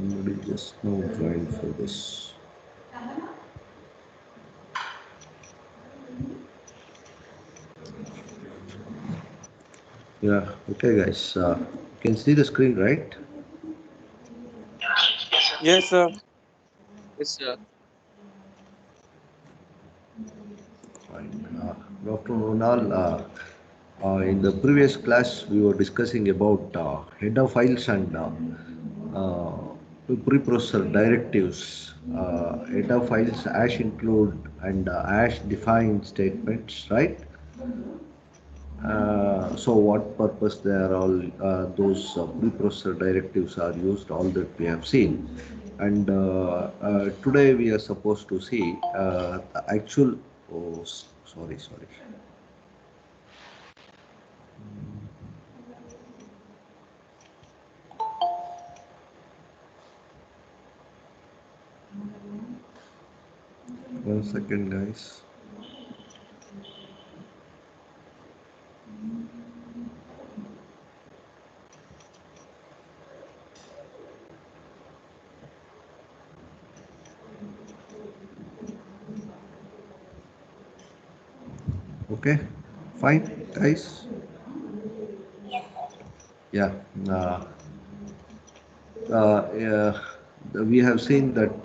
Somebody just now joined for this. Yeah, okay, guys. You can see the screen, right? Yes, sir. Yes, sir. Fine. Good afternoon, all. In the previous class, we were discussing about header files and uh, preprocessor directives. Header files hash include and hash define statements, right? So what purpose they are all those preprocessor directives are used, all that we have seen. And today we are supposed to see the actual, oh, sorry. 1 second, guys. Okay, fine, guys. Yeah. Uh, yeah, we have seen that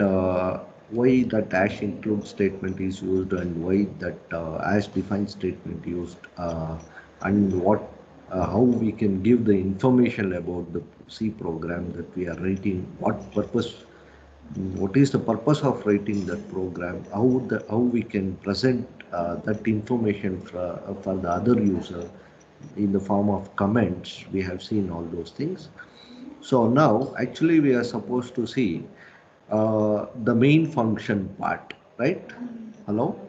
why that hash include statement is used and why that hash define statement used, and what how we can give the information about the C program that we are writing, what is the purpose of writing that program, how we can present that information for the other user in the form of comments. We have seen all those things. So now, actually, we are supposed to see the main function part, right? Hello?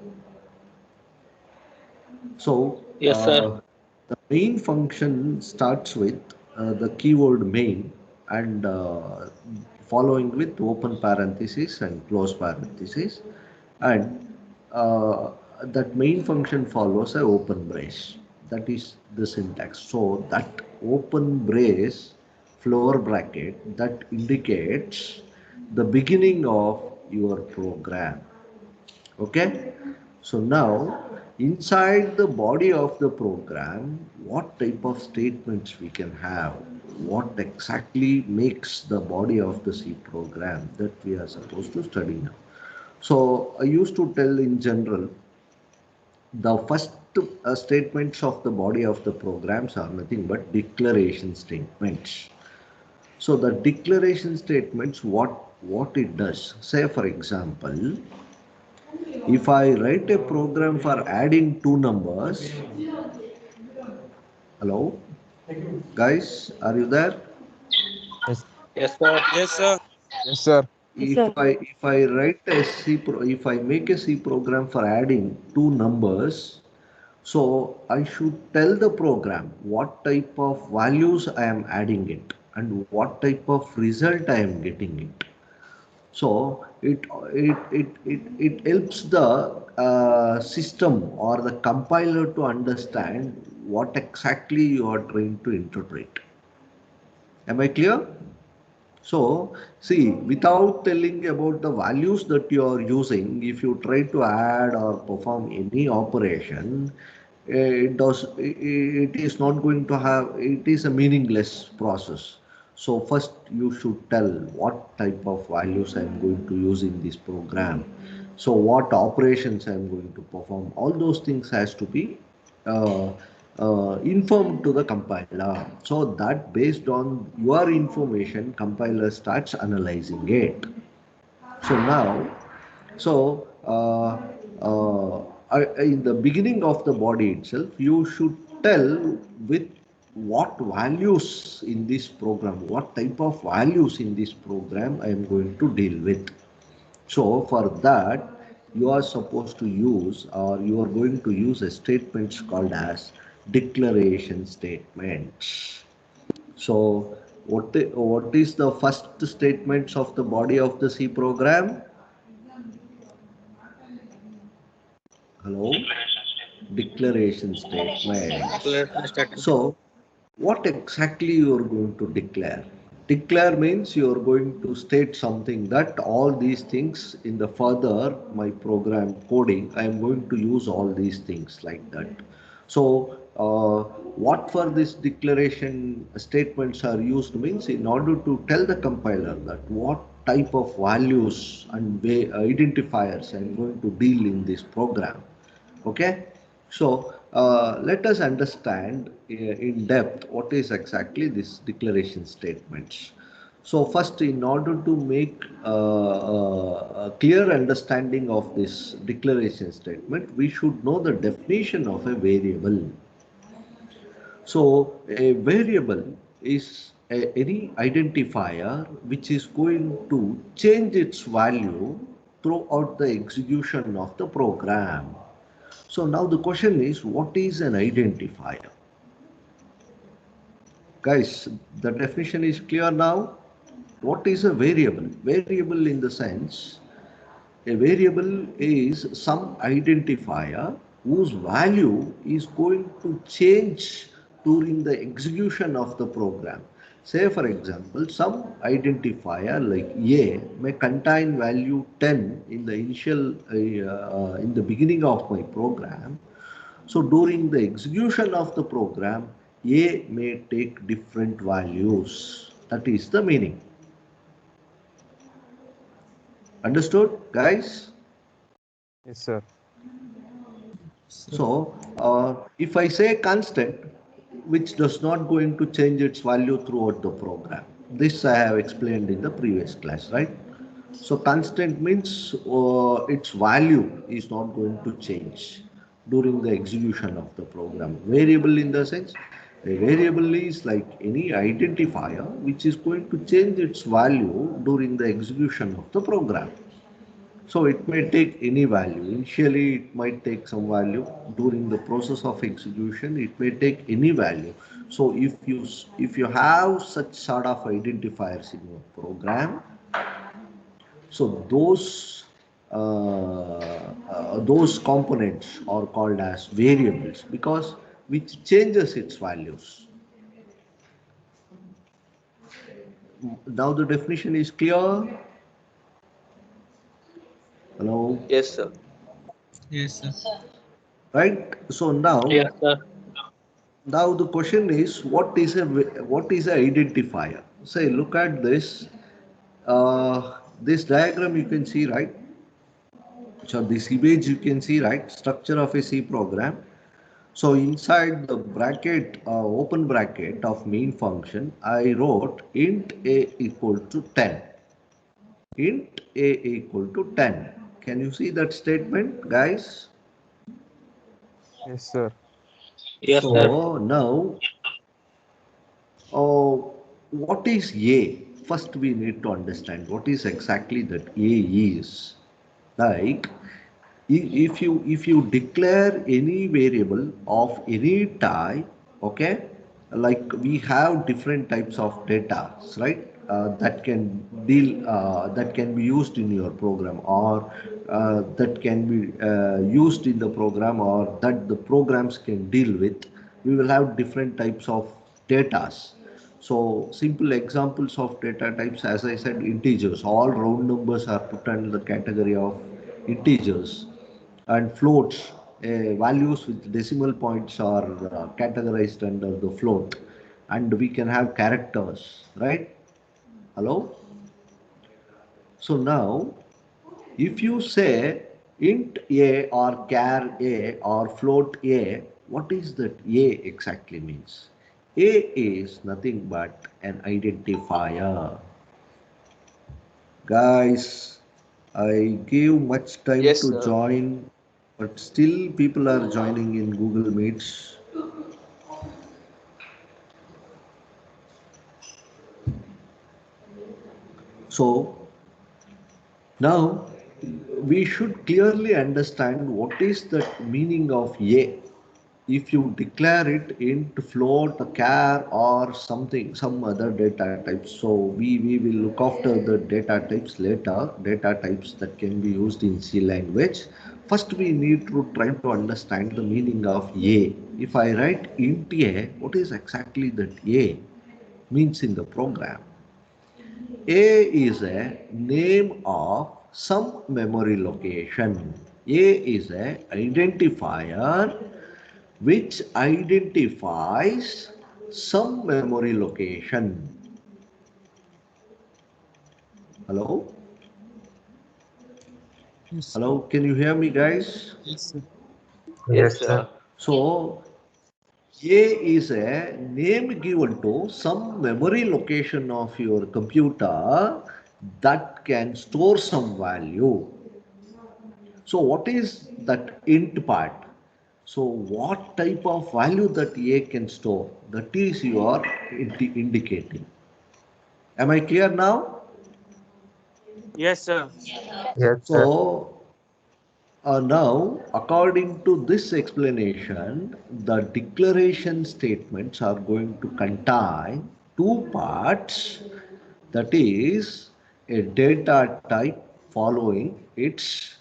So, Yes, sir. the main function starts with the keyword main and following with open parenthesis and close parenthesis. And that main function follows a open brace. That is the syntax. So, that open brace floor bracket that indicates the beginning of your program. Okay, so now inside the body of the program, what type of statements we can have, what exactly makes the body of the C program that we are supposed to study now. So I used to tell in general, the first statements of the body of the programs are nothing but declaration statements. So the declaration statements, what it does, say for example, if I write a program for adding two numbers, hello, guys, are you there? Yes, Yes, sir. Yes, sir. yes, sir. Yes, sir. If I write a if I make a C program for adding two numbers, so I should tell the program what type of values I am adding it and what type of result I am getting it. So it helps the system or the compiler to understand what exactly you are trying to interpret. Am I clear? So, see, without telling about the values that you are using, if you try to add or perform any operation, it is not going to have, it is a meaningless process. So first you should tell what type of values I am going to use in this program. So what operations I am going to perform. All those things has to be uh, informed to the compiler, so that based on your information compiler starts analyzing it. So now, so in the beginning of the body itself you should tell with what values in this program, what type of values in this program I am going to deal with. So for that, you are supposed to use, or you are going to use a statements called as declaration statements. So what is the first statements of the body of the C program? Hello? Declaration statements. Declaration statement. So what exactly you are going to declare? Declare means you are going to state something that all these things in the further my program coding, I am going to use all these things like that. So what for this declaration statements are used means in order to tell the compiler that what type of values and identifiers I am going to deal in this program. Okay, so let us understand in depth what is exactly this declaration statements. So first, in order to make a clear understanding of this declaration statement, we should know the definition of a variable. So a variable is any identifier which is going to change its value throughout the execution of the program. So now the question is, what is an identifier? Guys, the definition is clear now. What is a variable? Variable in the sense, a variable is some identifier whose value is going to change during the execution of the program. Say for example, some identifier like A may contain value 10 in the initial, in the beginning of my program. So during the execution of the program, A may take different values. That is the meaning. Understood, guys? Yes, sir. So if I say constant, which does not going to change its value throughout the program. This I have explained in the previous class, right? So constant means its value is not going to change during the execution of the program. Variable in the sense, a variable is like any identifier which is going to change its value during the execution of the program. So it may take any value. Initially, it might take some value. During the process of execution, it may take any value. So if you have such sort of identifiers in your program, so those components are called as variables because which changes its values. Now the definition is clear. Hello, Yes, sir. Yes, sir. right? So Yes, sir. now the question is, what is a identifier? Say, look at this. This diagram you can see, right? So this image you can see, right? Structure of a C program. So inside the bracket, open bracket of main function, I wrote int a equal to 10. Int a equal to 10. Can you see that statement, guys? Yes, sir. Yes, sir. So now, what is A? First, we need to understand what is exactly that A is. Like, if you declare any variable of any type, okay, like we have different types of data, right? That can be used in your program, or that can be used in the program, or that the programs can deal with. We will have different types of datas. So simple examples of data types, as I said, integers. All round numbers are put under the category of integers, and floats, values with decimal points are categorized under the float, and we can have characters, right? Hello. So now if you say int a or char a or float a, what is that a exactly means? A is nothing but an identifier. Guys, I gave much time Yes, to sir. join, but still people are joining in Google Meets. So now we should clearly understand what is the meaning of A. If you declare it into float, a char, or something, some other data types. So we will look after the data types later, data types that can be used in C language. First, we need to try to understand the meaning of A. If I write int A, what is exactly that A means in the program? A is a name of some memory location. A is a identifier which identifies some memory location. Hello? Yes, sir. Hello, can you hear me, guys? Yes, sir. Yes, sir. So, A is a name given to some memory location of your computer that can store some value. So, what is that int part? So, what type of value that A can store? That is you are indicating. Am I clear now? Yes, sir. Yes, sir. So, now, according to this explanation, the declaration statements are going to contain two parts, that is, a data type following its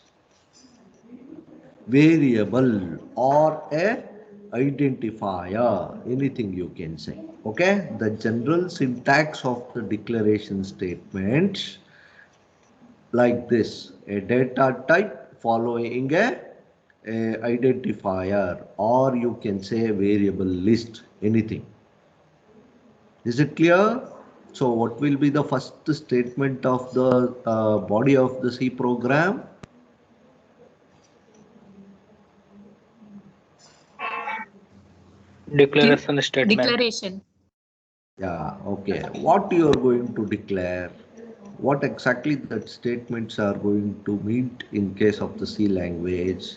variable or a identifier, anything you can say. Okay, the general syntax of the declaration statements like this: a data type following a identifier, or you can say variable list, anything. Is it clear? So what will be the first statement of the body of the C program? Declaration statement. Declaration. Yeah, okay. What you are going to declare? What exactly that statements are going to mean in case of the C language,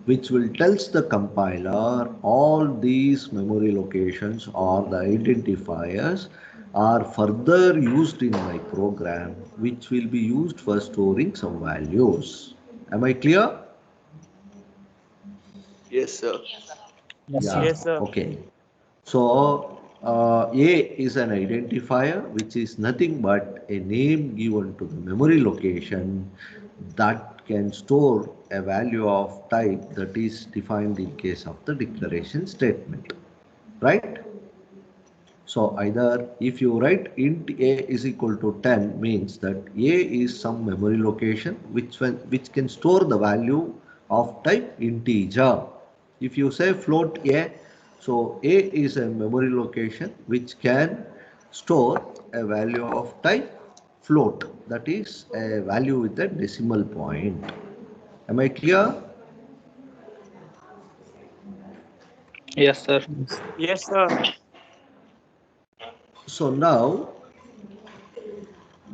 which will tells the compiler all these memory locations or the identifiers are further used in my program, which will be used for storing some values. Am I clear? Yes, sir. Yes, Yeah, sir. Yes, sir. okay. So A is an identifier, which is nothing but a name given to the memory location that can store a value of type that is defined in case of the declaration statement, right? So either if you write int A is equal to 10 means that A is some memory location which can store the value of type integer. If you say float A, so A is a memory location which can store a value of type float, that is a value with a decimal point. Am I clear? Yes, sir. Yes. Yes, sir. So now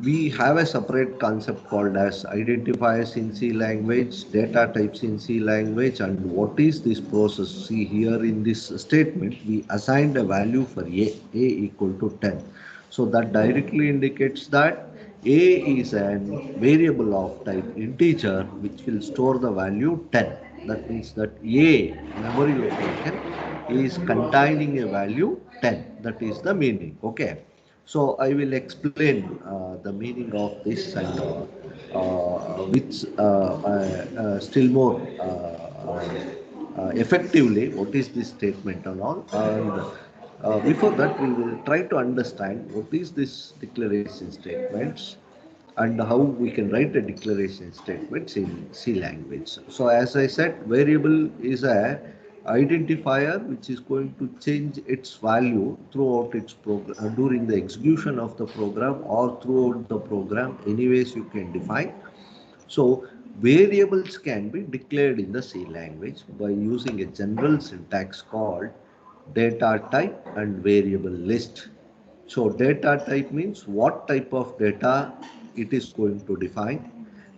we have a separate concept called as identifiers in C language, data types in C language, and what is this process? See here in this statement, we assigned a value for A equal to 10. So that directly indicates that A is a variable of type integer which will store the value 10. That means that A memory location is containing a value 10. That is the meaning. Okay. So I will explain the meaning of this and which still more effectively what is this statement and all. And before that, we will try to understand what is this declaration statements and how we can write a declaration statements in C language. So as I said, variable is a identifier which is going to change its value throughout its program during the execution of the program or throughout the program. Anyways, you can define. So variables can be declared in the C language by using a general syntax called data type and variable list. So data type means what type of data it is going to define,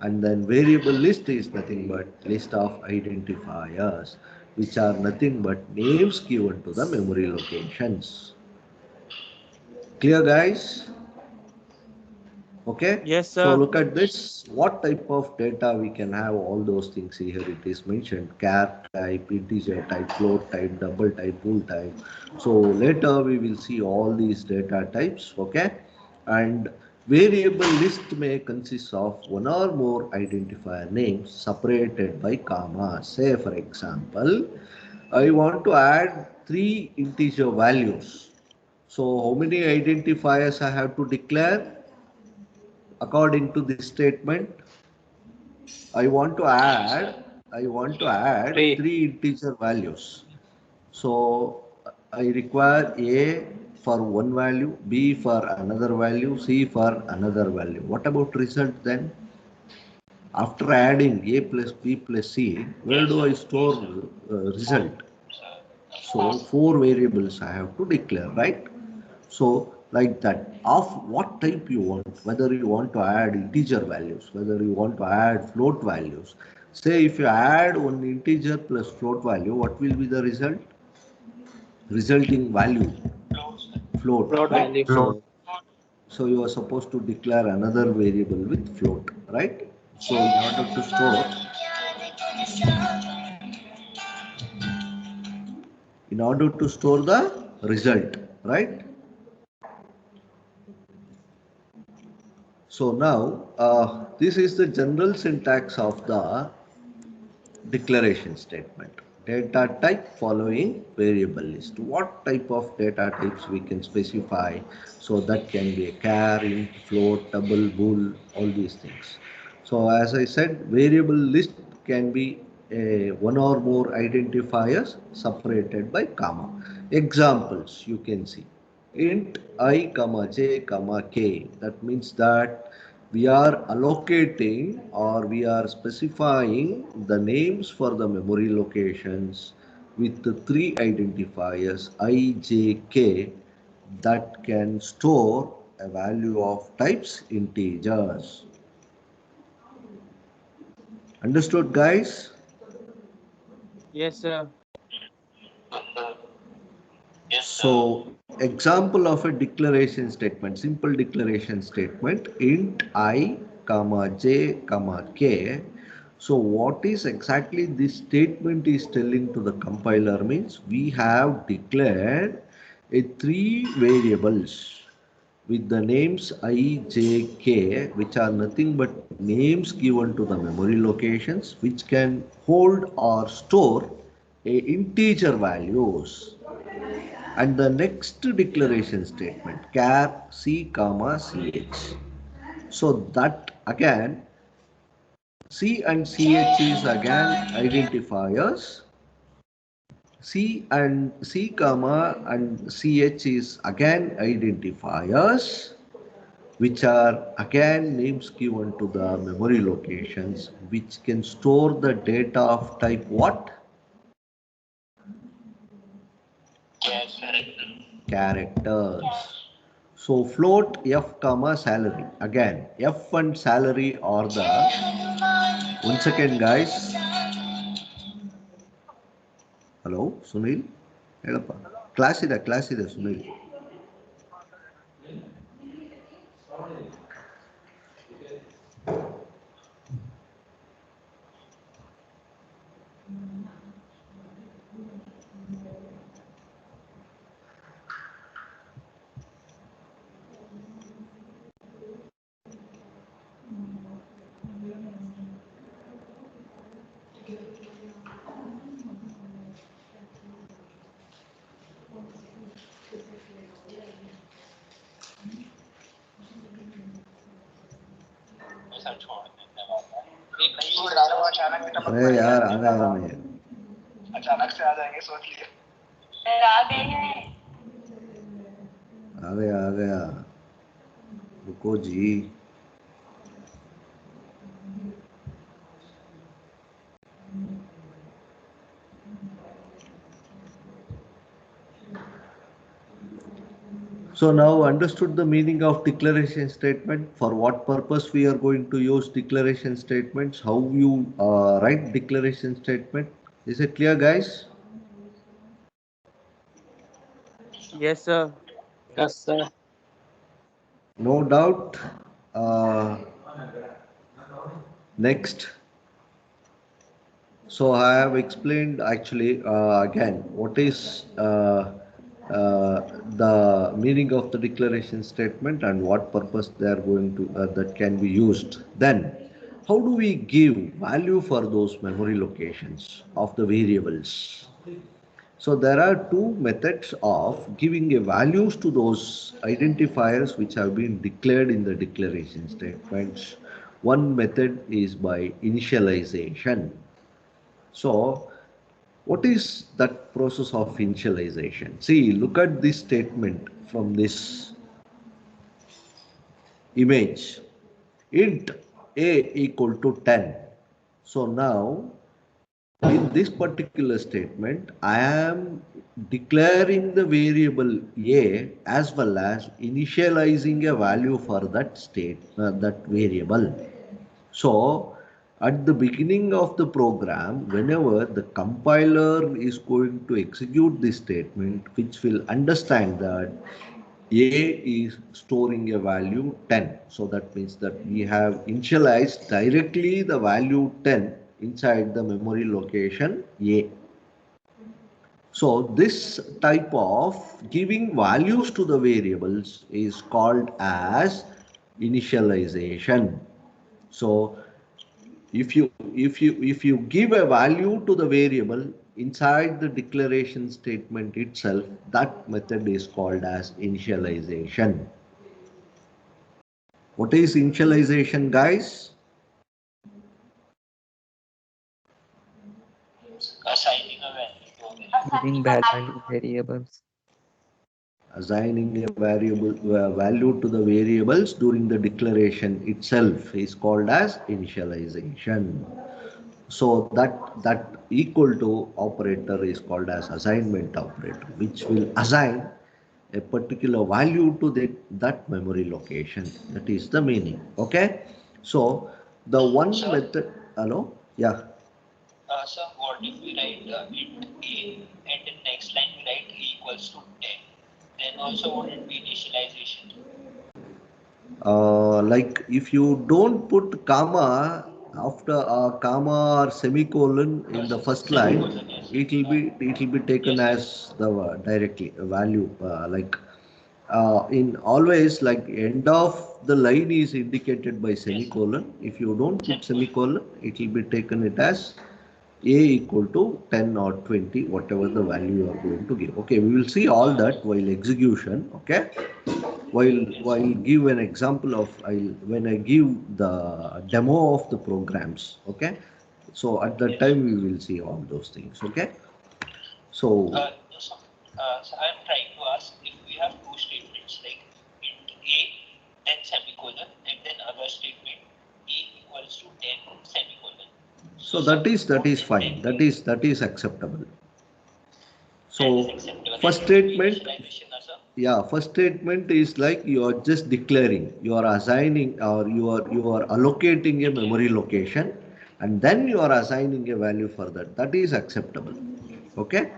and then variable list is nothing but list of identifiers which are nothing but names given to the memory locations. Clear, guys? Okay, Yes, so sir. look at this. What type of data we can have? All those things here it is mentioned: char type, integer type, float type, double type, bool type. So later we will see all these data types. Okay, and variable list may consist of one or more identifier names separated by comma. Say for example, I want to add three integer values. So how many identifiers I have to declare? according to this statement, I want to add three integer values. So I require A for one value, B for another value, C for another value. What about result then? After adding A plus B plus C, where do I store result? So four variables I have to declare, right? So like that, of what type you want, whether you want to add integer values, whether you want to add float values. Say if you add one integer plus float value, what will be the result? Resulting value, float, Float right? value. So you are supposed to declare another variable with float, right? So in order to store the result, right? So now this is the general syntax of the declaration statement. Data type following variable list. What type of data types we can specify? So that can be a char, int, float, double, bool, all these things. So as I said, variable list can be one or more identifiers separated by comma. Examples you can see. Int I comma j comma k. That means that we are allocating or we are specifying the names for the memory locations with the three identifiers I, J, K that can store a value of types integers. Understood, guys? Yes, sir. So, example of a declaration statement, simple declaration statement, int I, comma j, comma k. So, what is exactly this statement is telling to the compiler means we have declared a three variables with the names I, J, K, which are nothing but names given to the memory locations, which can hold or store a integer values. And the next declaration statement, char c comma ch. So that again, c and ch is again identifiers. C and C comma and ch is again identifiers, which are again names given to the memory locations, which can store the data of type what? Characters. So float F comma salary. Again, F and salary are the, one second guys. Hello, Sunil? Class ida, Sunil. अरे यार आ गया मैं अचानक से आ जाएंगे सोच लिए आ गए हैं आ गया रुको जी So now understood the meaning of declaration statement, for what purpose we are going to use declaration statements, how you write declaration statement. Is it clear, guys? Yes, sir. Yes, sir. No doubt. Next. So I have explained actually again what is the meaning of the declaration statement and what purpose they are going to that can be used. Then how do we give value for those memory locations of the variables? So there are two methods of giving a values to those identifiers which have been declared in the declaration statements. One method is by initialization. So what is that process of initialization? See, look at this statement from this image. Int a equal to 10. So now in this particular statement, I am declaring the variable a as well as initializing a value for that that variable. So at the beginning of the program, whenever the compiler is going to execute this statement, which will understand that a is storing a value 10. So that means that we have initialized directly the value 10 inside the memory location A. So this type of giving values to the variables is called as initialization. So if you give a value to the variable inside the declaration statement itself, that method is called as initialization. What is initialization, guys? Assigning a value. Giving value variables. Assigning a variable value to the variables during the declaration itself is called as initialization. So that equal to operator is called as assignment operator, which will assign a particular value to that memory location. That is the meaning. Okay. So the one method. Hello. Yeah. So what if we write int a and in next line we write a equals to 10? Then also would it be initialization? Like if you don't put comma after a comma or semicolon in the first line, it will be taken as the directly value like in always like end of the line is indicated by semicolon. If you don't put semicolon, it will be taken it as a equal to 10 or 20, whatever the value you are going to give. Okay, we will see all that while execution. Okay, while give an example of when I give the demo of the programs. Okay, so at that time we will see all those things. Okay, so So I'm trying to ask if we have two statements like int a, then semicolon, and then other statement a equals to 10 semicolon. so that is fine. That is acceptable. So first statement, yeah, first statement is like you are just declaring, you are assigning or you are allocating a memory location, and then you are assigning a value for that. That is acceptable. Okay.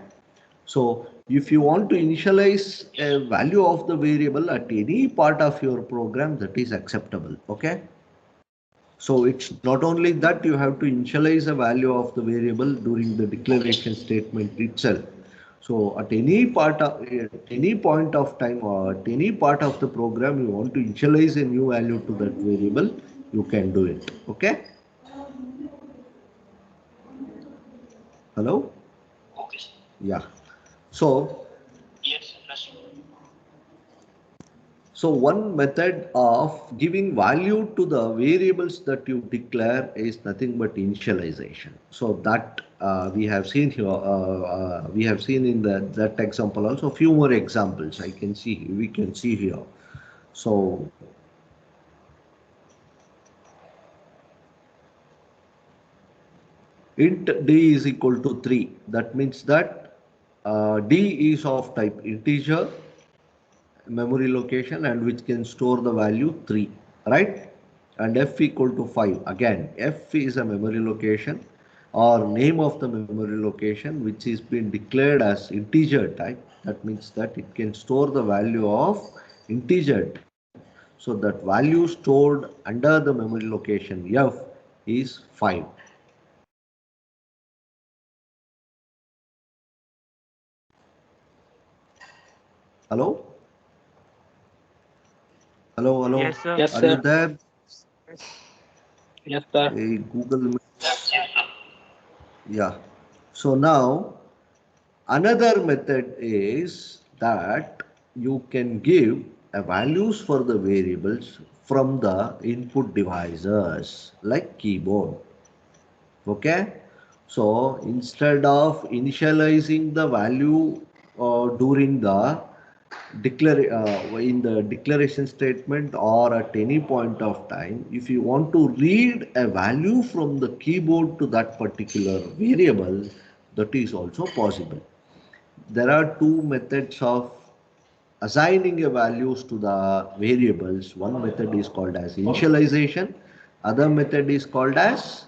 So if you want to initialize a value of the variable at any part of your program, that is acceptable. Okay. So it's not only that you have to initialize a value of the variable during the declaration statement itself. So at any point of time or at any part of the program you want to initialize a new value to that variable, you can do it. Okay. Hello. Okay. Yeah. So Yes. So one method of giving value to the variables that you declare is nothing but initialization. So that we have seen here, we have seen in that example also. Few more examples we can see here. So int d is equal to 3. That means that d is of type integer memory location and which can store the value 3, right? And f equal to 5. Again, f is a memory location or name of the memory location which is being declared as integer type. That means that it can store the value of integer type. So that value stored under the memory location f is 5. Hello? Hello, hello. Yes, sir. Yes, Are you sir. there? Yes, sir. Hey, Google Meet. Yeah. So now Another method is that you can give a values for the variables from the input devices like keyboard. Okay, so instead of initializing the value during the in the declaration statement or at any point of time, if you want to read a value from the keyboard to that particular variable, that is also possible. There are two methods of assigning a values to the variables. One method is called as initialization, other method is called as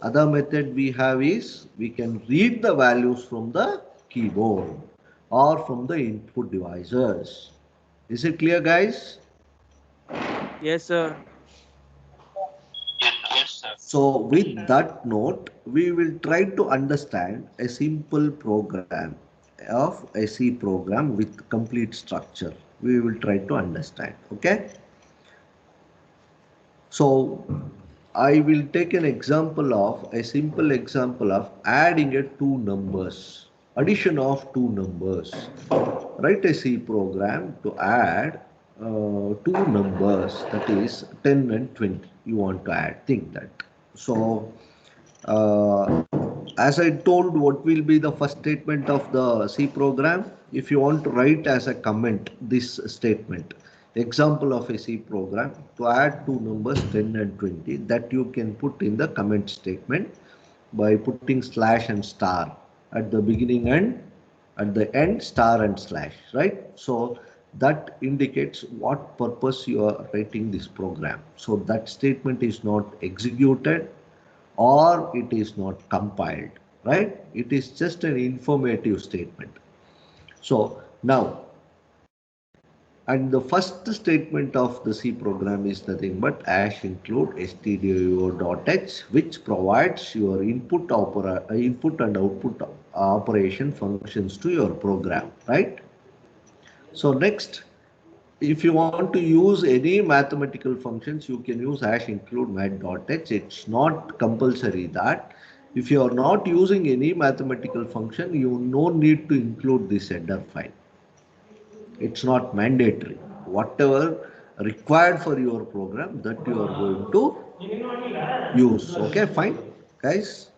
other method we have is we can read the values from the keyboard or from the input devices. Is it clear, guys? Yes, sir. Yes, sir. So with that note, we will try to understand a simple program of a C program with complete structure. We will try to understand. Okay. So I will take an example of a simple example of adding a two numbers, addition of two numbers. Write a C program to add two numbers, that is 10 and 20. You want to add, think that. So uh, as I told, what will be the first statement of the C program? If you want to write as a comment this statement, example of a C program to add two numbers 10 and 20, that you can put in the comment statement by putting slash and star at the beginning and at the end, star and slash, right? So that indicates what purpose you are writing this program. So that statement is not executed or it is not compiled, right? It is just an informative statement. So now, and the first statement of the C program is nothing but hash include stdio.h, which provides your input and output operation functions to your program, right? So next, if you want to use any mathematical functions, you can use hash include math.h. It's not compulsory that if you are not using any mathematical function, you no need to include this header file. It's not mandatory. Whatever required for your program, that you are going to use. Okay, fine, guys.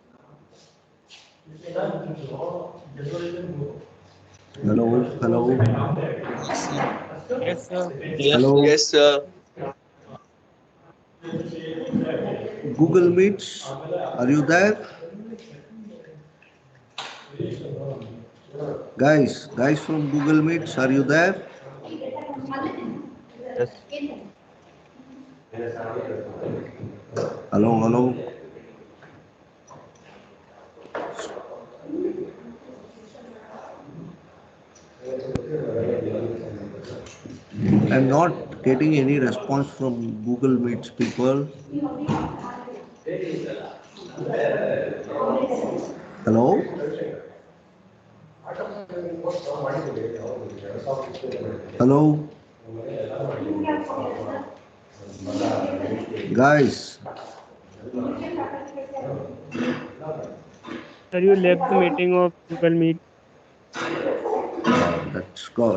Hello, hello, Yes, sir. Yes, sir. Yes, hello. sir. Yes, sir. Google Meets, are you there? Guys from Google Meets, are you there? Yes. Hello, hello. I'm not getting any response from Google Meets people. Hello? Hello? Guys, Sir, you left the meeting of Google Meet.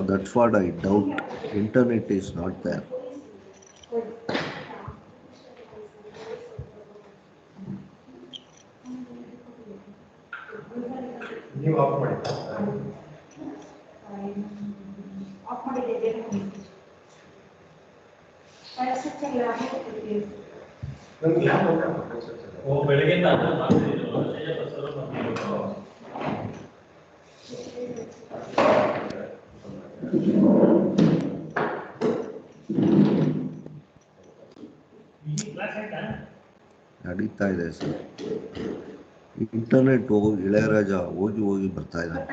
that's what I doubt. Internet is not there. ನಡೀತಾ ಇದೆ sir. Internet ಹೋಗಿ ಇಳೆಯರಾಜ ಹೋಗಿ ಬರ್ತಾ ಇದ್ದಾನೆ.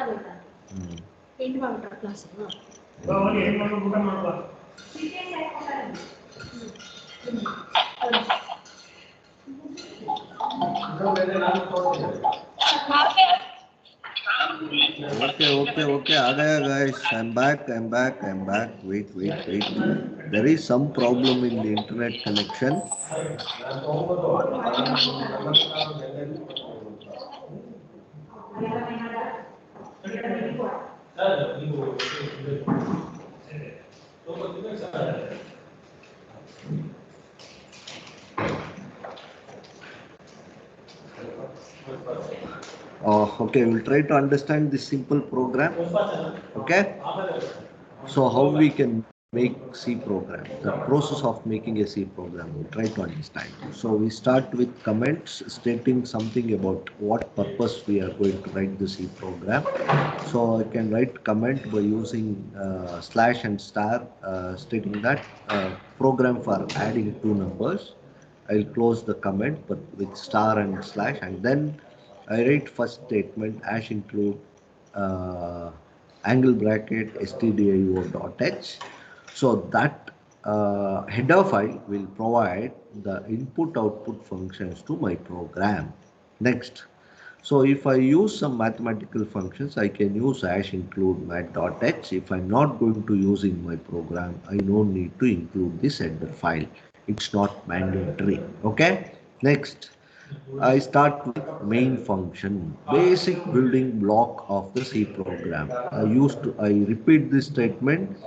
Okay. आ गया guys. I'm back. Wait. There is some problem in the internet connection. Okay, we'll try to understand this simple program. Okay. So how we can make C program, the process of making a C program, we try to understand. So we start with comments stating something about what purpose we are going to write the C program. So I can write comment by using slash and star stating that program for adding two numbers. I'll close the comment but with star and slash, and then I write first statement hash include uh, angle bracket stdio.h. So that header file will provide the input output functions to my program. Next, so if I use some mathematical functions, I can use hash include mat.h. If I'm not going to use in my program, I don't need to include this header file. It's not mandatory. Okay. Next, I start with main function, basic building block of the C program. I repeat this statement.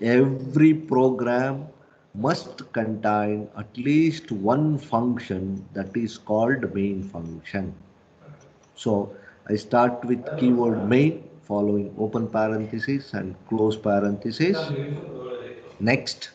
Every program must contain at least one function that is called main function. So I start with keyword main following open parenthesis and close parenthesis. Next,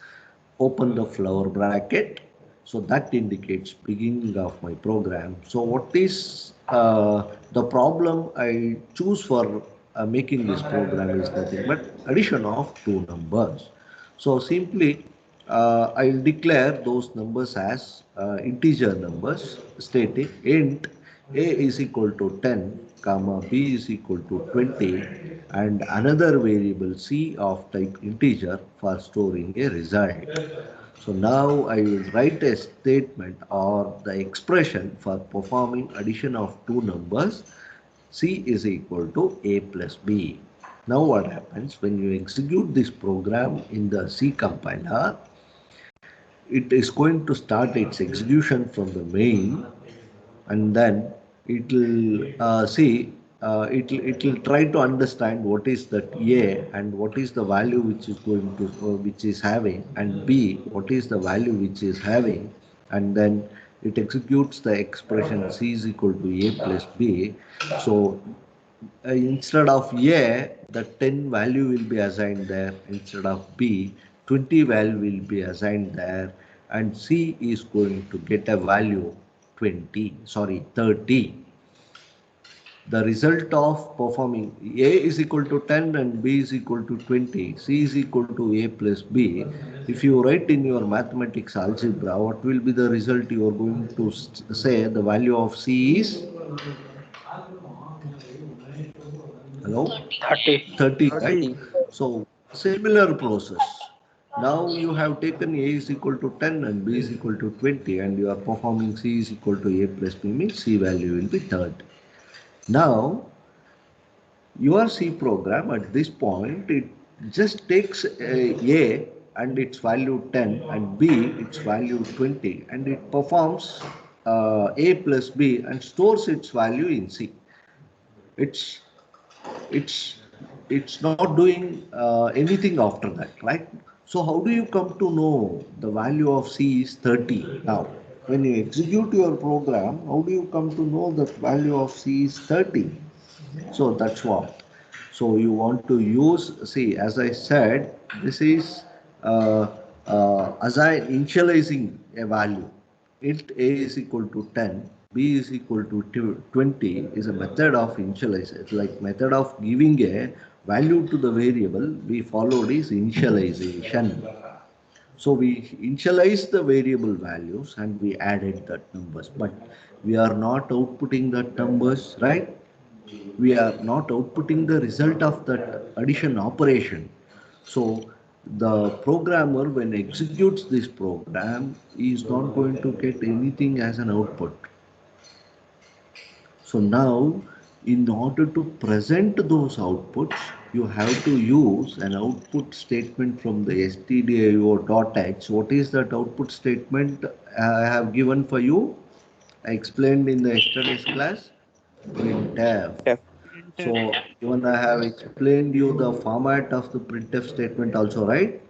open the flower bracket. So that indicates beginning of my program. So what is the problem I choose for making this program is nothing but addition of two numbers. So simply I'll declare those numbers as integer numbers stating int a is equal to 10 comma b is equal to 20 and another variable c of type integer for storing a result. So now I will write a statement or the expression for performing addition of two numbers. C is equal to a plus b. Now what happens when you execute this program in the C compiler? It is going to start its execution from the main, and then it will it will try to understand what is that a and what is the value which is going to which is having, and b what is the value which is having, and then it executes the expression c is equal to a plus b. So instead of a, the 10 value will be assigned there. Instead of b, 20 value will be assigned there, and c is going to get a value 30. The result of performing a is equal to 10 and b is equal to 20, c is equal to a plus b. If you write in your mathematics algebra, what will be the result? You are going to say the value of c is, hello, 30. 30, right? 30. So similar process. Now you have taken a is equal to 10 and b is equal to 20, and you are performing c is equal to a plus b, means c value will be 30. Now your C program at this point, it just takes a and its value 10 and b its value 20, and it performs a plus b and stores its value in C. It's it's it's not doing anything after that, right? So how do you come to know the value of C is 30? Now when you execute your program, how do you come to know that value of C is 30? So that's what. So you want to use, see, as I said, this is assign initializing a value. Int a is equal to 10, b is equal to 20 is a method of initialization. It's like method of giving a value to the variable. We followed is initialization. So we initialized the variable values and we added that numbers, but we are not outputting that numbers, right? We are not outputting the result of that addition operation. So the programmer, when executes this program, is not going to get anything as an output. So now, in order to present those outputs, you have to use an output statement from the stdio.h. What is that output statement I have given for you? I explained in the yesterday's class. Printf. So even I have explained you the format of the printf statement also, right?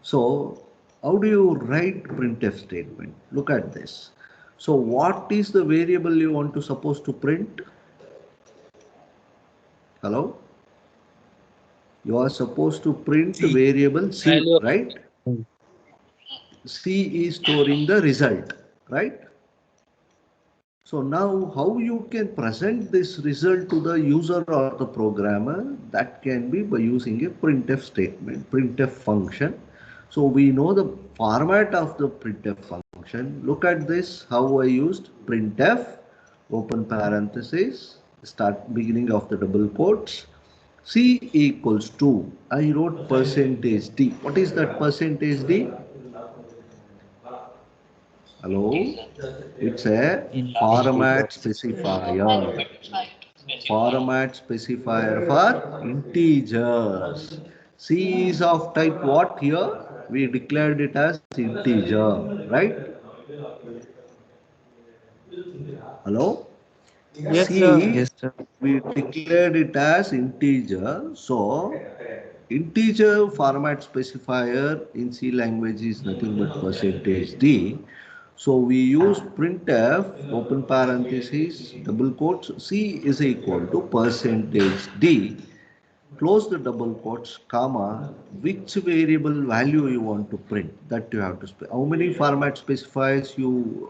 So how do you write printf statement? Look at this. So what is the variable you want to suppose to print? Hello? You are supposed to print C. variable C, Value. right? Hmm. C is storing the result, right? So now how you can present this result to the user or the programmer, that can be by using a printf statement, printf function. So we know the format of the printf function. Look at this, how I used printf, open parenthesis, start beginning of the double quotes, C equals to, I wrote percentage D. What is that percentage D? Hello? It's a format specifier. Format specifier for integers. C is of type what here? We declared it as integer, right? Hello? Yes, sir. C, Yes, sir. we declared it as integer. So, integer format specifier in C language is nothing but percentage D. So, we use printf, open parenthesis, double quotes, C is equal to percentage D, close the double quotes, comma, which variable value you want to print, that you have to how many format specifiers you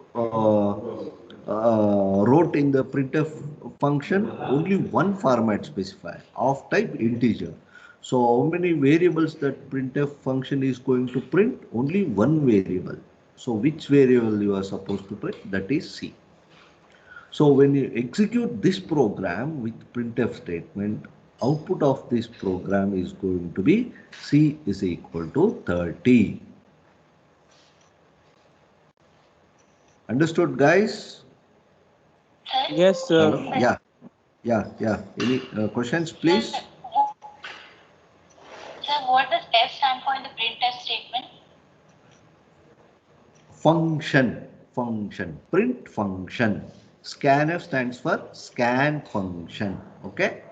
wrote in the printf function? Only one format specifier of type integer. So how many variables that printf function is going to print? Only one variable. So which variable you are supposed to print? That is C. So when you execute this program with printf statement, output of this program is going to be C is equal to 30. Understood, guys? Yes, sir. Yeah. Any questions, please? Sir, what does F stand for in the printf statement? Function, print function. Scanf stands for scan function. Okay,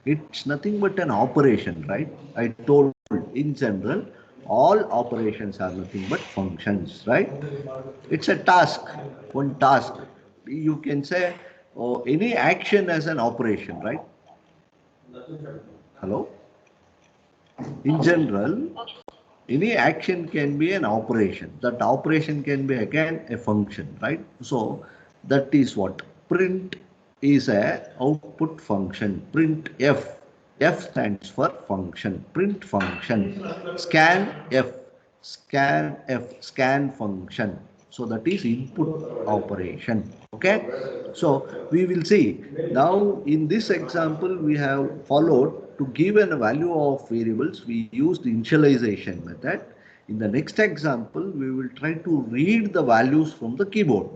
it's nothing but an operation, right? I told in general, all operations are nothing but functions, right? It's a task, one task. You can say any action as an operation, right? Hello? In general, any action can be an operation. That operation can be again a function, right? So that is what print is a output function. Print f. F stands for function. Print function. Scan function. So that is input operation. Okay. So we will see now in this example we have followed to give a value of variables. We used initialization method. In the next example, we will try to read the values from the keyboard.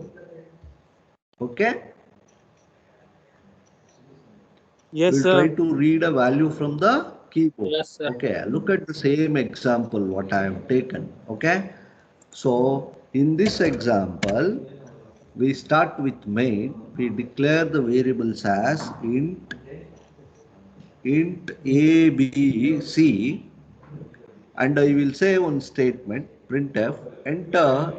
Okay. Yes, We'll sir. try to read a value from the keyboard. Yes, sir. Okay, look at the same example what I have taken. Okay, so in this example, we start with main. We declare the variables as int a, b, c, and I will say one statement printf enter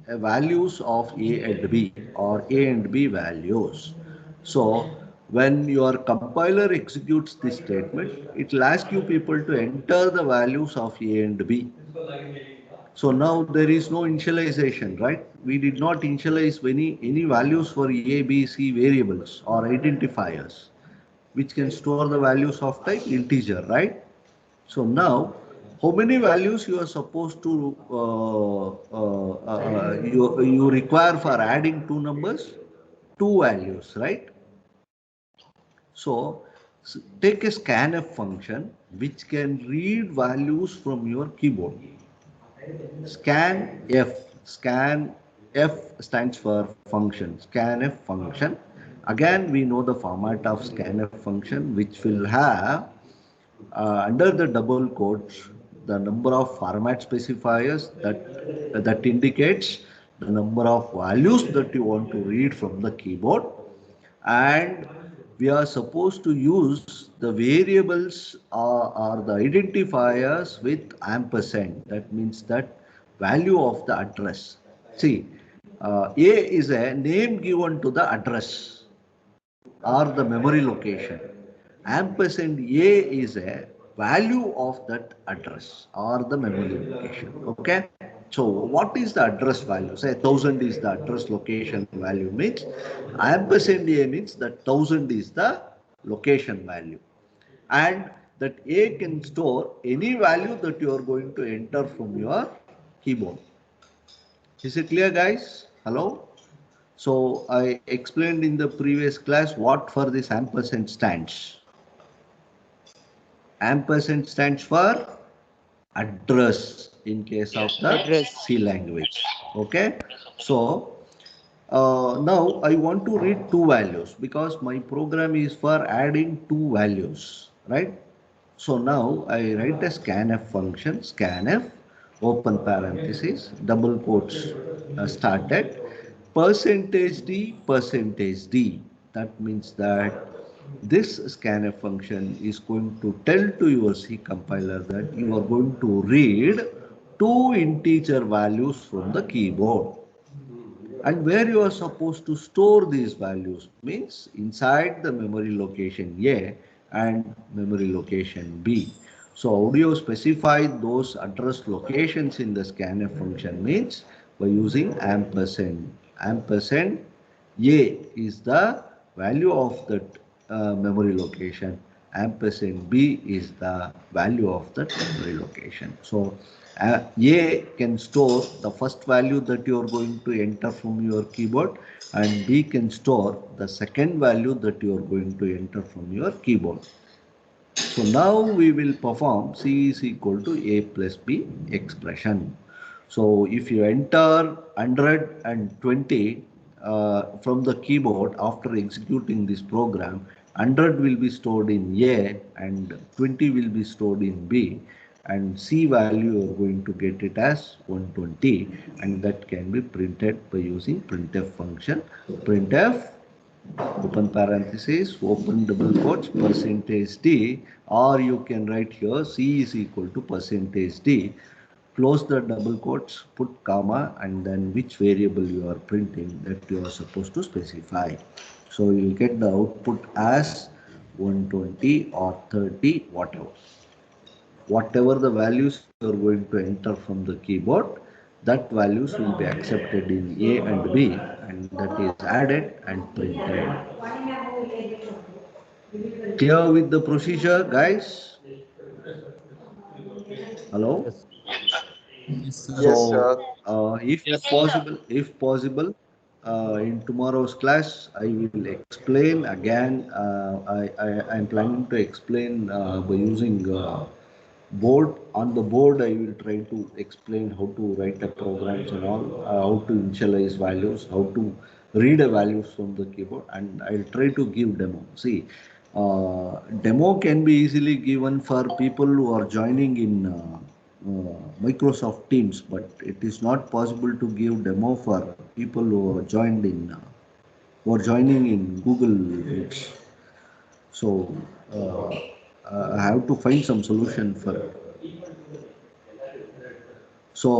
values of a and b or a and b values. So when your compiler executes this statement, it will ask you people to enter the values of a and b. So now there is no initialization, right? We did not initialize any values for a, b, c variables or identifiers, which can store the values of type integer, right? So now, how many values you are supposed to you require for adding two numbers? Two values, right? So take a scanf function which can read values from your keyboard. Scan F stands for function. Scanf function. Again, we know the format of scanf function, which will have under the double quotes the number of format specifiers that indicates the number of values that you want to read from the keyboard, and we are supposed to use the variables or the identifiers with ampersand. That means that value of the address. See, A is a name given to the address or the memory location, ampersand A is a value of that address or the memory location. Okay. So what is the address value? Say 1000 is the address location value, means ampersand A means that 1000 is the location value, and that A can store any value that you are going to enter from your keyboard. Is it clear, guys? Hello? So I explained in the previous class what for this ampersand stands. Ampersand stands for address in case of the Address. C language. Okay. So now I want to read two values because my program is for adding two values, right? So now I write a scanf function, scanf, open parenthesis, double quotes started, percentage D. That means that this scanf function is going to tell to your C compiler that you are going to read two integer values from the keyboard. And where you are supposed to store these values means inside the memory location A and memory location B. So how do you specify those address locations in the scanf function means by using ampersand. Ampersand A is the value of that memory location. Ampersand B is the value of that memory location. So A can store the first value that you are going to enter from your keyboard, and B can store the second value that you are going to enter from your keyboard. So now we will perform C is equal to A plus B expression. So if you enter 120 from the keyboard after executing this program, 100 will be stored in A and 20 will be stored in B, and C value you are going to get it as 120, and that can be printed by using printf function. Printf open parenthesis, open double quotes, percentage D, or you can write here C is equal to percentage D, close the double quotes, put comma, and then which variable you are printing that you are supposed to specify. So you will get the output as 120 or 30, whatever. Whatever the values you are going to enter from the keyboard, that values will be accepted in A and B, and that is added and printed. Clear with the procedure, guys? Hello? Yes. Yes, sir. So, if Yes. possible, in tomorrow's class, I will explain again. I am planning to explain by using board. On the board, I will try to explain how to write a programs and all, how to initialize values, how to read a values from the keyboard, and I'll try to give demo. See, demo can be easily given for people who are joining in Microsoft Teams, but it is not possible to give demo for people who are who are joining in Google Meets. So I have to find some solution for it. So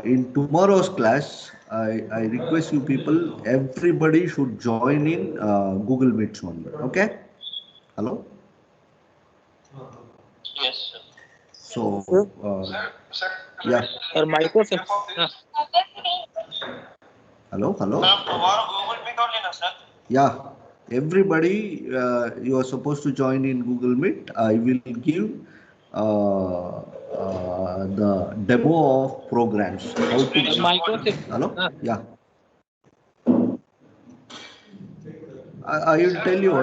in tomorrow's class, I request you people, everybody should join in Google Meets only. Okay? Hello? Yes, sir. So, yeah. Or Microsoft. Hello? Hello? Tomorrow Google Meet only, na, sir? Yeah. Everybody, you are supposed to join in Google Meet. I will give the demo of programs. How to Microsoft. Hello? Yeah. I will tell you.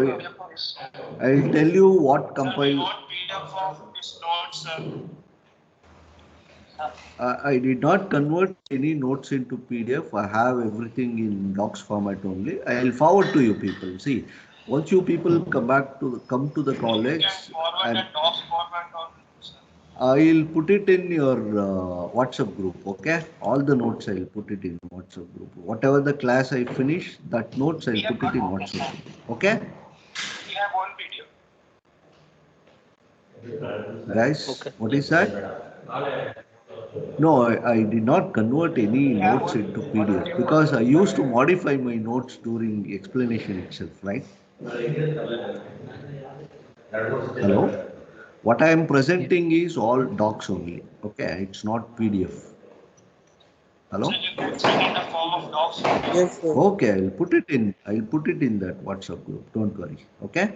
I will tell you what compile. PDF of this notes, sir. I did not convert any notes into PDF. I have everything in docs format only. I will forward to you people. See, once you people come to the college, Forward and docs format only, sir. I'll put it in your WhatsApp group. Okay, all the notes I'll put it in WhatsApp group. Whatever the class I finish, that notes I'll put it in WhatsApp group. Okay, We have one video. guys. Okay. What is that? No, I did not convert any notes into PDF because I used to modify my notes during explanation itself, right? Hello? What I am presenting is all docs only. Okay, it's not PDF. Hello? So you can send in the form of docs. Yes, sir. Okay, I'll put it in. I'll put it in that WhatsApp group. Don't worry. Okay?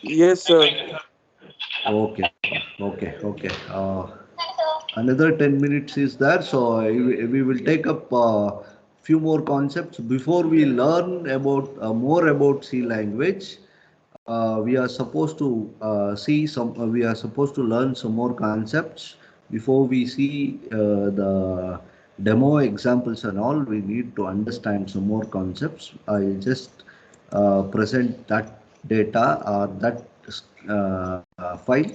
Yes, sir. Okay. Okay. Okay. Another 10 minutes is there, so we will take up few more concepts before we learn about more about C language. We are supposed to we are supposed to learn some more concepts before we see the demo examples and all. We need to understand some more concepts. I just present that data or that file.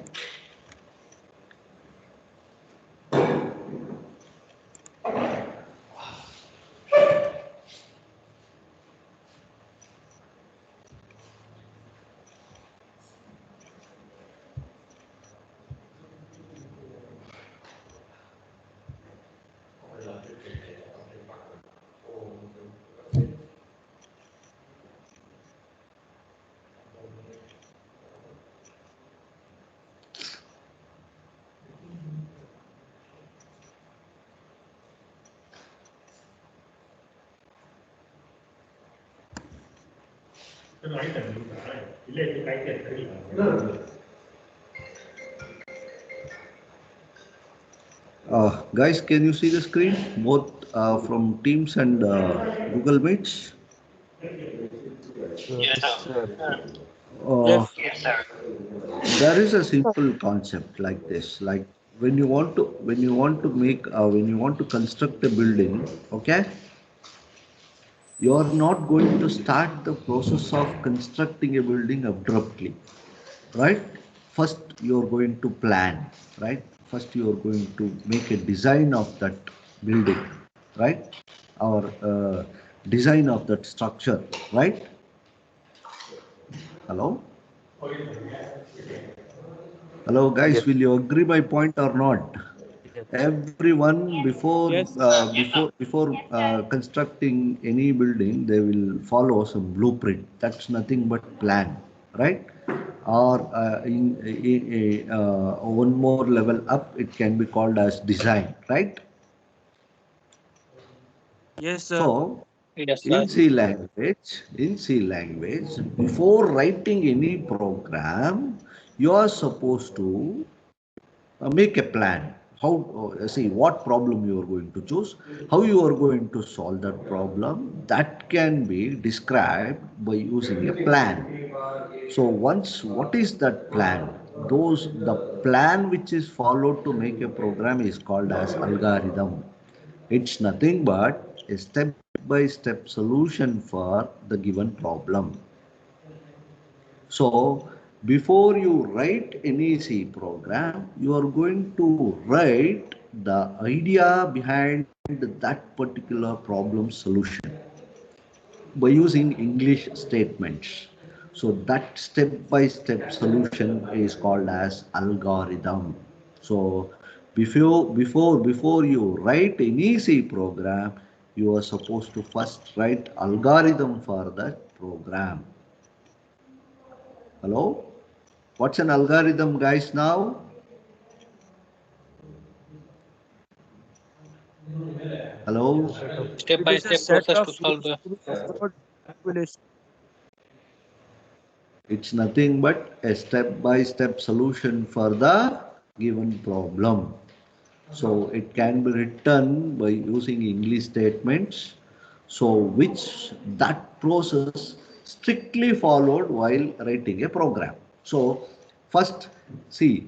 Guys, can you see the screen both from Teams and Google Meets? Yes, Yes, sir. sir. Uh, Yes. Yes, sir. there is a simple concept like this. Like when you want to construct a building, okay, you are not going to start the process of constructing a building abruptly, right? First you are going to plan, right? First you are going to make a design of that building, right? Or design of that structure, right? Hello? Hello guys, Yes. will you agree my point or not? Yes. Everyone Yes. before constructing any building, they will follow some blueprint. That's nothing but plan, right? Or one more level up, it can be called as design, right? Yes, sir. So Yes, sir. in C language, before writing any program, you are supposed to make a plan. How see what problem you are going to choose, how you are going to solve that problem. That can be described by using a plan. So once what is that plan? The plan which is followed to make a program is called as algorithm. It's nothing but a step by step solution for the given problem. So before you write any C program, you are going to write the idea behind that particular problem solution by using English statements. So that step-by-step solution is called as algorithm. So before you write any C program, you are supposed to first write algorithm for that program. Hello? What's an algorithm, guys, now? Hello? Step It by is a step set process of to solve rules the. to ensure calculation. It's nothing but a step-by-step solution for the given problem. So it can be written by using English statements. So which that process strictly followed while writing a program. So first, see,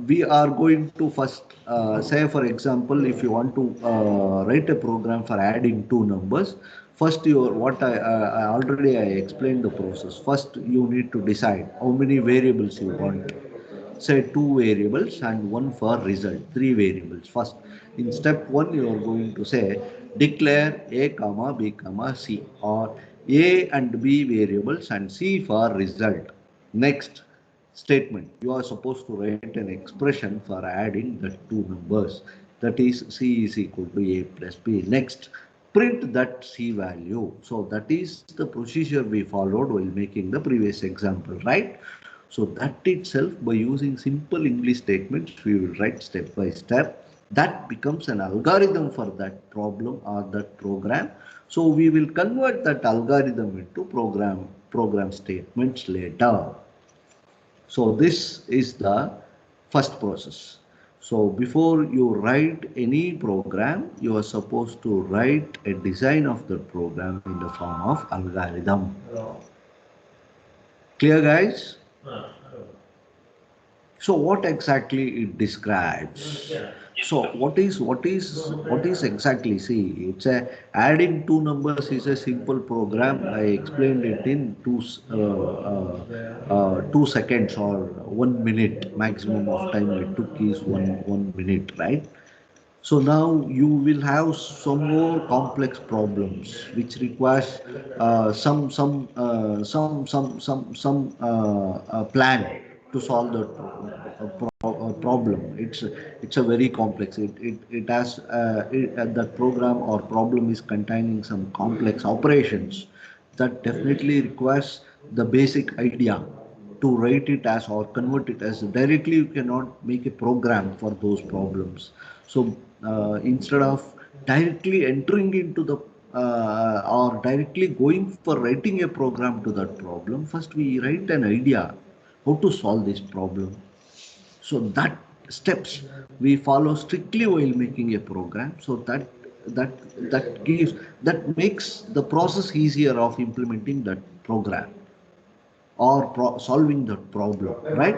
we are going to first say, for example, if you want to write a program for adding two numbers, first you what I already I explained the process. First, you need to decide how many variables you want. Say two variables and one for result, three variables. First, in step one, you are going to say declare a comma b comma c, or a and b variables and c for result. Next statement, you are supposed to write an expression for adding the two numbers, that is c is equal to a plus b. Next, print that C value. So that is the procedure we followed while making the previous example, right? So that itself, by using simple English statements, we will write step by step. That becomes an algorithm for that problem or that program. So we will convert that algorithm into program statements later. So this is the first process. So before you write any program, you are supposed to write a design of the program in the form of algorithm. Clear, guys? So what exactly it describes? So what is exactly? See, it's a adding two numbers is a simple program. I explained it in 2 seconds or 1 minute. Maximum of time it took is one minute, right? So now you will have some more complex problems which requires some plan to solve the problem. It's a very complex. It has that program or problem is containing some complex operations that definitely requires the basic idea to write it as or convert it as directly. You cannot make a program for those problems. So instead of directly entering into the or directly going for writing a program to that problem, first we write an idea how to solve this problem. So that steps we follow strictly while making a program. So that that makes the process easier of implementing that program or solving the problem, right?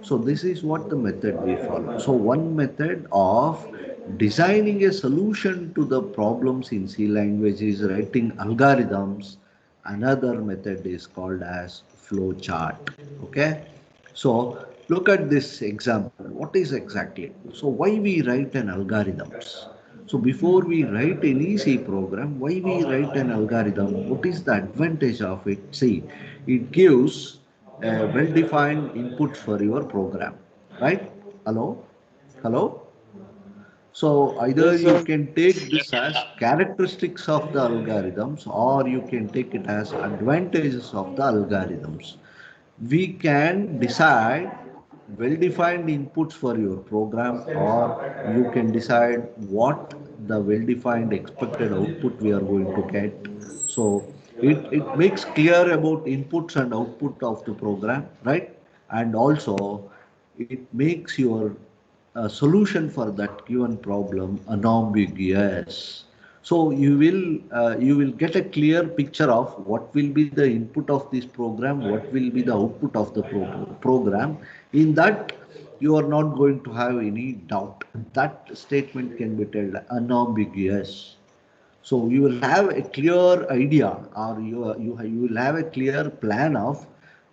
So this is what the method we follow. So one method of designing a solution to the problems in C language is writing algorithms. Another method is called as flow chart. Okay. So look at this example. What is exactly? So why we write an algorithms? So before we write any C program, why we write an algorithm? What is the advantage of it? See, it gives a well-defined input for your program, right? Hello? Hello? So either Yes, you sir. can take this as characteristics of the algorithms or you can take it as advantages of the algorithms. We can decide well-defined inputs for your program or you can decide what the well-defined expected output we are going to get. So it makes clear about inputs and output of the program, right? And also it makes your solution for that given problem unambiguous. So you will get a clear picture of what will be the input of this program, what will be the output of the program. In that, you are not going to have any doubt. That statement can be told unambiguous. So you will have a clear idea, or you will have a clear plan of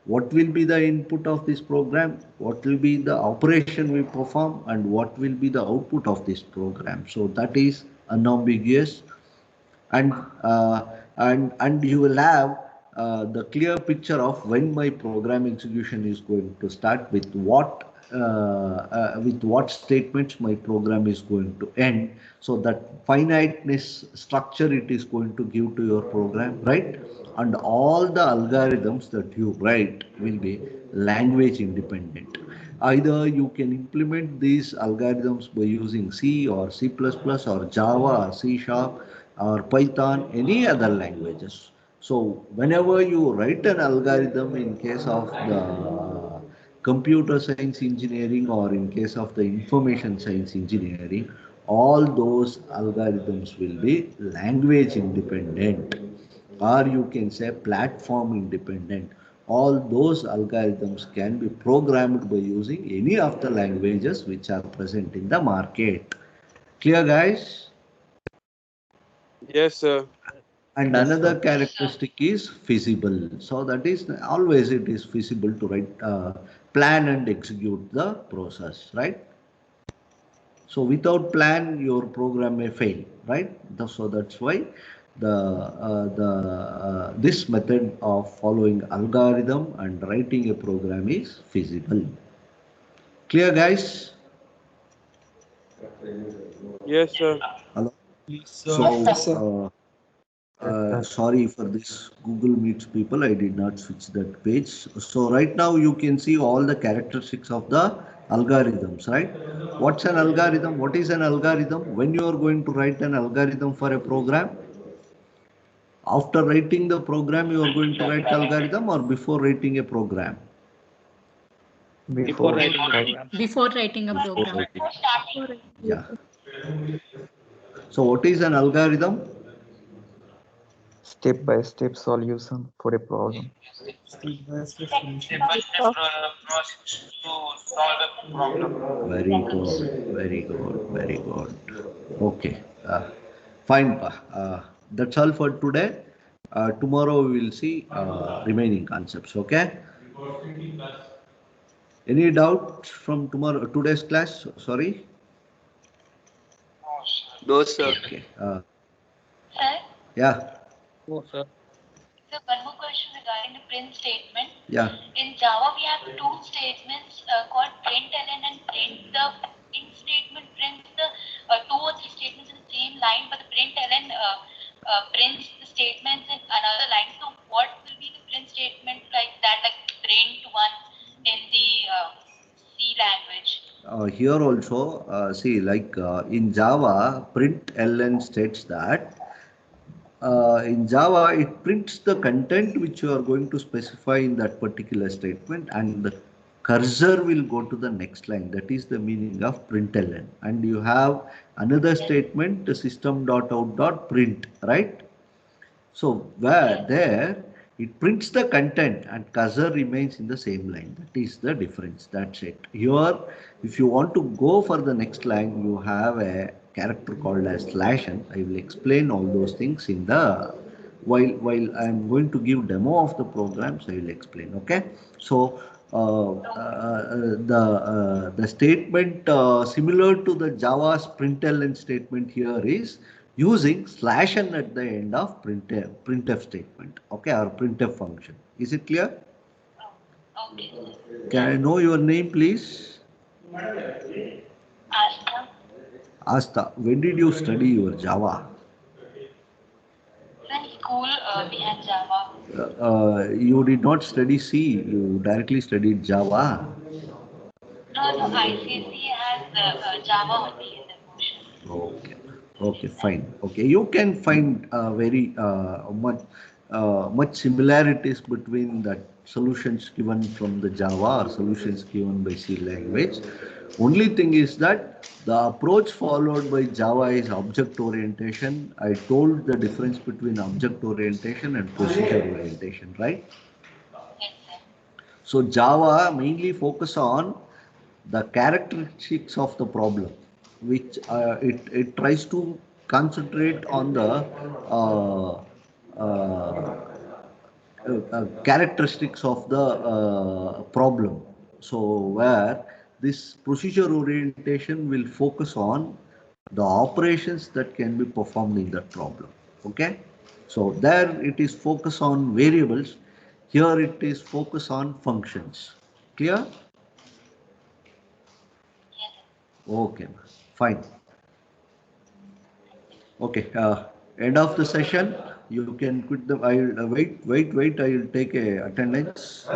what will be the input of this program, what will be the operation we perform, and what will be the output of this program. So that is unambiguous, and you will have the clear picture of when my program execution is going to start, with what statements my program is going to end. So that finiteness structure it is going to give to your program, right? And all the algorithms that you write will be language independent. Either you can implement these algorithms by using C or C++ or Java or C Sharp or Python, any other languages. So whenever you write an algorithm in case of the computer science engineering or in case of the information science engineering, all those algorithms will be language independent, or you can say platform independent. All those algorithms can be programmed by using any of the languages which are present in the market. Clear, guys? Yes, sir. And Yes, another sir. characteristic is feasible. So that is always it is feasible to write, plan and execute the process, right? So without plan, your program may fail, right? So that's why this method of following algorithm and writing a program is feasible. Clear, guys? Yes, sir. Hello? So, sorry for this Google Meets people. I did not switch that page. So right now you can see all the characteristics of the algorithms, right? What's an algorithm? What is an algorithm? When you are going to write an algorithm for a program, after writing the program, you are going to write algorithm or before writing a program? Before writing the program. Before writing a Before program. writing. Yeah. So what is an algorithm? Step-by-step solution for a problem. Step-by-step process to solve a problem. Very good, very good, very good. Okay, fine. That's all for today. Tomorrow we will see remaining concepts. Okay. Any doubt from today's class? Sorry. Those, sir. Okay. Sir, Yeah. Oh, sir. so one more question regarding the print statement. Yeah. In Java, we have two statements called println and print. The print statement prints the two or three statements in the same line, but the println prints the statements in another line. So, what will be the print statement like that, like print one in the C language? Here also, see, like in Java, println states that in Java, it prints the content which you are going to specify in that particular statement, and the cursor will go to the next line. That is the meaning of println. And you have another statement, the system.out.print, right? So where there it prints the content and cursor remains in the same line. That is the difference. That's it. Here, if you want to go for the next line, you have a character called as slash n. I will explain all those things in the while I am going to give demo of the programs. I will explain. Okay. So the statement similar to the Java's println statement here is using slash n at the end of printf statement, okay, or printf function. Is it clear? Okay. Can I know your name, please? Asta. Asta, when did you study your Java? In school, we had Java. You did not study C, you directly studied Java. No, ICSE has Java only in the portion. Okay, okay, fine. Okay, you can find very much similarities between the solutions given from the Java or solutions given by C language. Only thing is that the approach followed by Java is object orientation. I told the difference between object orientation and procedure orientation, right? Yes, sir. So Java mainly focus on the characteristics of the problem, which it tries to concentrate on the characteristics of the problem. So where this procedure orientation will focus on the operations that can be performed in that problem. Okay. So there it is focus on variables. Here it is focus on functions. Clear? Yes, Okay, fine. Okay, end of the session. You can quit the. I'll wait. I'll take a attendance.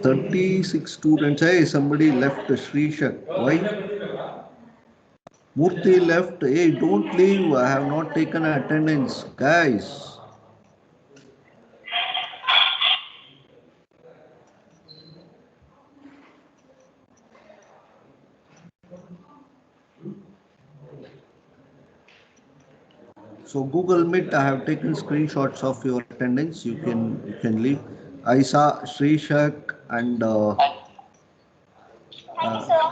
36 students. Hey, somebody left Srishak. Why? Murthy left. Hey, don't leave. I have not taken attendance, guys. So Google Meet, I have taken screenshots of your attendance. You can leave. I saw Srishak and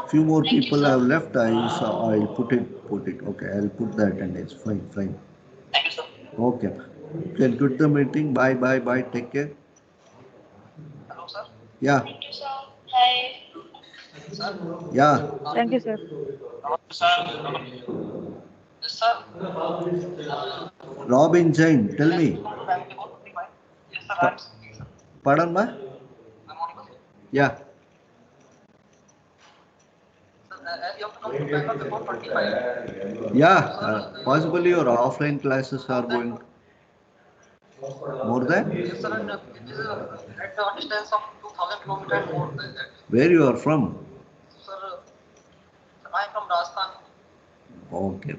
few more people have left. I'll put it. Okay, I'll put the attendance. Fine. thank you, sir. Okay. You can quit the meeting. Bye. Take care. Hello, sir. Yeah. Thank you, sir. Hi. Sir. Yeah. Thank you, sir. Sir. Sir. Robin Jain, tell me. Yes, sir. I'm speaking, sir. Pardon, ma? I'm audible. Yeah. Sir, you have to come to Bangalore before 25. Yeah. Possibly your offline classes are going more than? Yes, sir. And it is at the distance of 2,000 kilometers and more than that. Where you are from? Sir, I am from Rajasthan. Okay,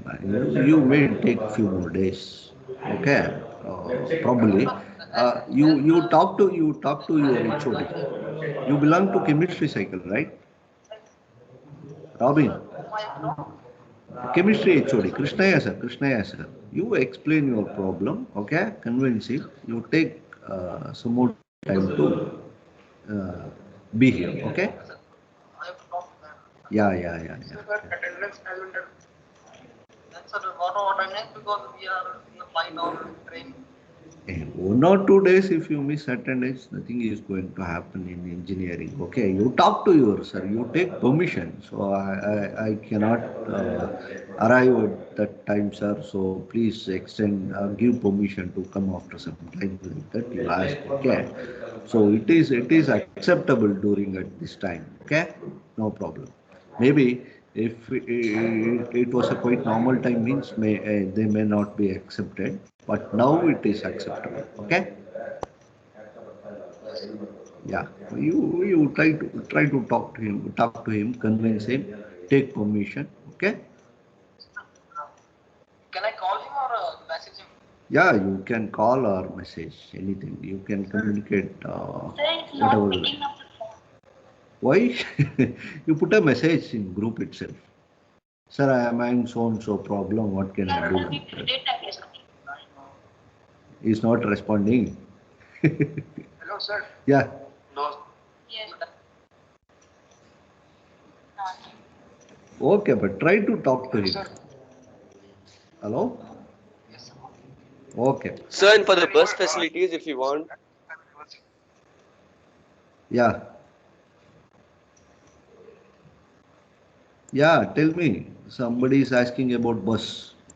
you may take few more days. Okay, probably. You talk to your HOD. You belong to chemistry cycle, right? Robin, chemistry HOD, Krishnaya sir. You explain your problem. Okay, convince him. You take some more time to be here. Okay. I have to talk to them. Yeah. Attendance calendar. Then, sir, what attendance? Because we are in the flight or train. 1 or 2 days, if you miss attendance, nothing is going to happen in engineering. Okay, you talk to your sir, you take permission. So I cannot arrive at that time, sir. So please extend, give permission to come after some time like that. You ask. Okay, so it is acceptable during at this time. Okay, no problem. Maybe if it was a quite normal time means they may not be accepted, but now it is acceptable. Okay. Yeah. You try to talk to him, convince him, take permission. Okay. Can I call him or message him? Yeah, you can call or message anything. You can communicate Sir, it's not whatever. picking up the phone. Why? You put a message in group itself. Sir, I am having so and so problem. What can I Sir, do? we did that yesterday. He's not responding. Hello, sir. Yeah. No. Yes. Okay, but try to talk to him. Hello? Yes, sir. Okay. Sir, and for the bus facilities, if you want. Yeah. Yeah, tell me. Somebody is asking about bus.